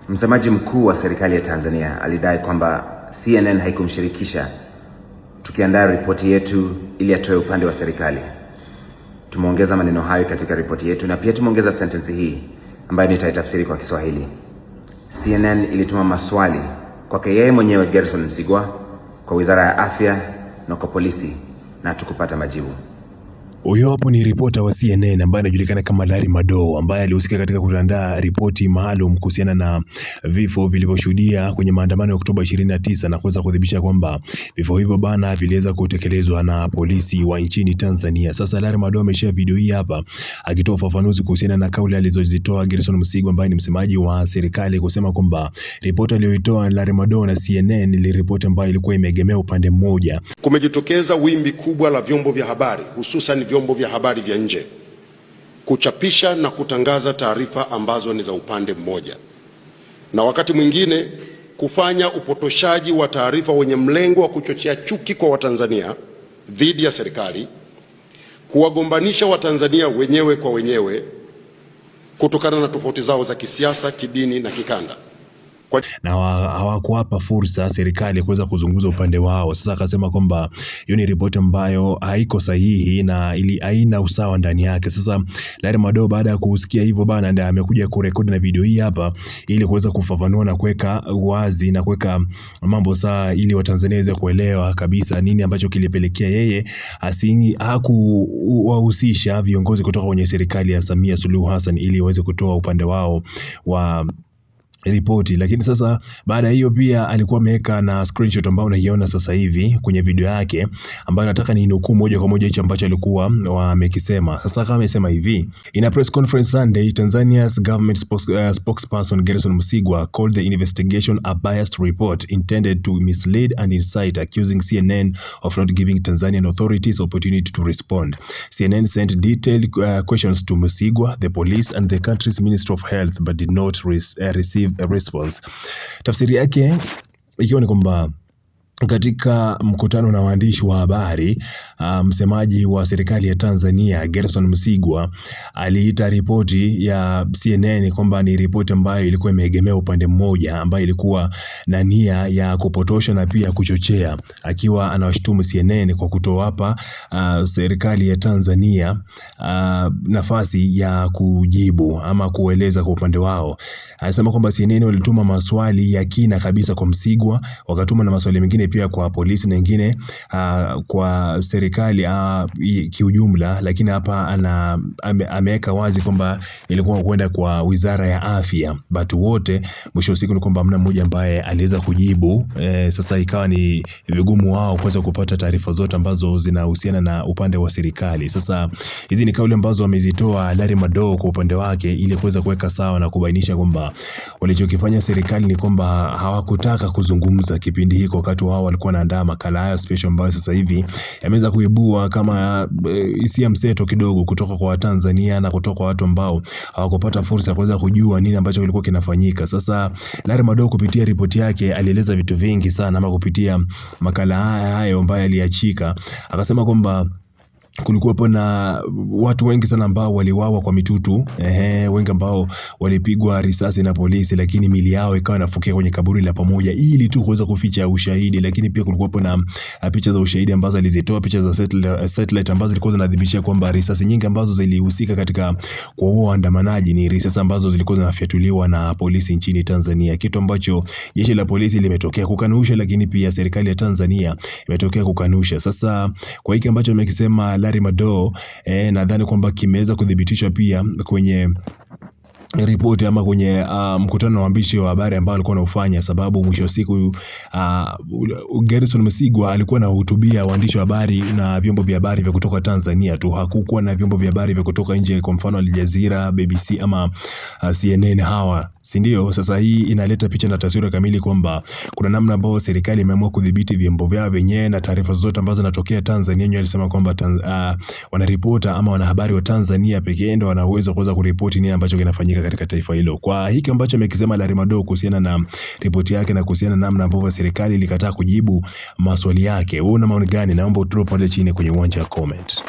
Msemaji mkuu wa serikali ya Tanzania alidai kwamba CNN haikumshirikisha tukiandaa ripoti yetu ili atoe upande wa serikali. Tumeongeza maneno hayo katika ripoti yetu na pia tumeongeza sentensi hii ambayo nitaitafsiri kwa Kiswahili. CNN ilituma maswali kwake yeye mwenyewe Gerson Msigwa, kwa Wizara ya Afya na kwa polisi, na tukupata majibu. Huyo hapo ni ripota wa CNN ambaye anajulikana kama Larry Madowo, ambaye alihusika katika kuandaa ripoti maalum kuhusiana na vifo vilivyoshuhudia kwenye maandamano ya Oktoba 29 na kuweza kudhibitisha kwamba vifo hivyo bana viliweza kutekelezwa na polisi wa nchini Tanzania. Sasa Larry Madowo ameshare video hii hapa akitoa ufafanuzi kuhusiana na kauli alizozitoa Gerson Msigwa ambaye ni msemaji wa serikali, kusema kwamba ripoti aliyoitoa Larry Madowo na CNN ni ripoti ambayo ilikuwa imeegemea upande mmoja. Kumejitokeza wimbi kubwa la vyombo vya habari, hususan vyombo vya habari vya nje, kuchapisha na kutangaza taarifa ambazo ni za upande mmoja, na wakati mwingine kufanya upotoshaji wa taarifa wenye mlengo wa kuchochea chuki kwa Watanzania dhidi ya serikali, kuwagombanisha Watanzania wenyewe kwa wenyewe kutokana na tofauti zao za kisiasa, kidini na kikanda. Na hawakuwapa fursa serikali kuweza kuzungumza upande wao. Sasa akasema kwamba hiyo ni ripoti ambayo haiko sahihi na ili haina usawa ndani yake. Sasa Larry Madowo baada ya kusikia hivyo bana, ndio amekuja kurekodi na video hii hapa ili kuweza kufafanua na kuweka wazi na kuweka mambo sawa, ili Watanzania waweze kuelewa kabisa nini ambacho kilipelekea yeye hakuwahusisha viongozi kutoka kwenye serikali ya Samia Suluhu Hassan ili waweze kutoa upande wao wa ripoti. Lakini sasa baada hiyo pia alikuwa ameweka na screenshot ambayo unaiona sasa hivi kwenye video yake, ambayo nataka ni nukuu moja kwa moja hicho ambacho alikuwa amekisema. Sasa kama amesema hivi: in a press conference Sunday, Tanzania's government spokesperson Gerson Msigwa called the investigation a biased report intended to mislead and incite, accusing CNN of not giving Tanzanian authorities opportunity to respond. CNN sent detailed questions to Msigwa, the police and the country's Minister of Health, but did not receive a response. Tafsiri yake ikiwa ni kwamba katika mkutano na waandishi wa habari, msemaji wa serikali ya Tanzania Gerson Msigwa aliita ripoti ya CNN kwamba ni ripoti ambayo ilikuwa imeegemea upande mmoja, ambayo ilikuwa na nia ya kupotosha na pia kuchochea, akiwa anawashutumu CNN kwa kutowapa serikali ya Tanzania nafasi ya kujibu ama kueleza kwa upande wao. Anasema kwamba CNN walituma maswali ya kina kabisa kwa Msigwa, wakatuma na maswali mengine pia kwa polisi na wengine kwa serikali kiujumla, lakini hapa ameweka wazi kwamba ilikuwa kwenda kwa Wizara ya Afya, but wote mwisho wa siku ni kwamba hamna mmoja ambaye aliweza kujibu. Sasa ikawa ni vigumu wao kuweza kupata taarifa zote ambazo zinahusiana na upande wa serikali. Sasa hizi ni kauli ambazo wamezitoa Larry Madowo kwa upande wake ili kuweza kuweka sawa na kubainisha kwamba walichokifanya serikali ni kwamba hawakutaka kuzungumza kipindi hiko wakati wao walikuwa wanaandaa makala haya special ambayo sasa hivi yameweza kuibua kama hisia mseto kidogo kutoka kwa Watanzania na kutoka kwa watu ambao hawakupata fursa ya kuweza kujua nini ambacho kilikuwa kinafanyika. Sasa Larry Madowo kupitia ripoti yake alieleza vitu vingi sana, ama kupitia makala haya ambayo aliachika, akasema kwamba kulikuwa na watu wengi sana ambao waliwawa kwa mitutu, wengi ambao walipigwa risasi na polisi, lakini mili yao ikawa inafukia kwenye kaburi la pamoja ili tu kuweza kuficha ushahidi. Lakini pia kulikuwa na picha za ushahidi ambazo alizitoa, picha za satellite ambazo zilikuwa zinadhibitisha kwamba risasi nyingi ambazo zilihusika katika kuua waandamanaji ni risasi ambazo zilikuwa zinafyatuliwa na polisi nchini Tanzania, kitu ambacho jeshi la polisi limetokea kukanusha, lakini pia serikali ya Tanzania imetokea kukanusha. Sasa kwa hiki ambacho amekisema Larry Madowo, nadhani kwamba kimeweza kudhibitishwa pia kwenye ripoti ama kwenye mkutano wa waandishi wa habari ambao alikuwa anaufanya, sababu mwisho wa siku Gerson Msigwa alikuwa anahutubia waandishi wa habari na vyombo vya habari vya kutoka Tanzania tu, hakukuwa na vyombo vya habari vya kutoka nje, kwa mfano Al Jazeera, BBC ama CNN hawa, si ndio? Sasa hii inaleta picha na taswira kamili kwamba kuna namna ambayo serikali imeamua kudhibiti vyombo vyao wenyewe, na taarifa zote ambazo zinatokea Tanzania wenyewe alisema kwamba wanaripota ama wanahabari wa Tanzania pekee ndio wana uwezo kuweza kuripoti nini ambacho kinafanyika katika taifa hilo. Kwa hiki ambacho amekisema Larry Madowo kuhusiana na ripoti yake na kuhusiana na namna ambavyo serikali ilikataa kujibu maswali yake, wewe una maoni gani? Naomba drop pale chini kwenye uwanja wa comment.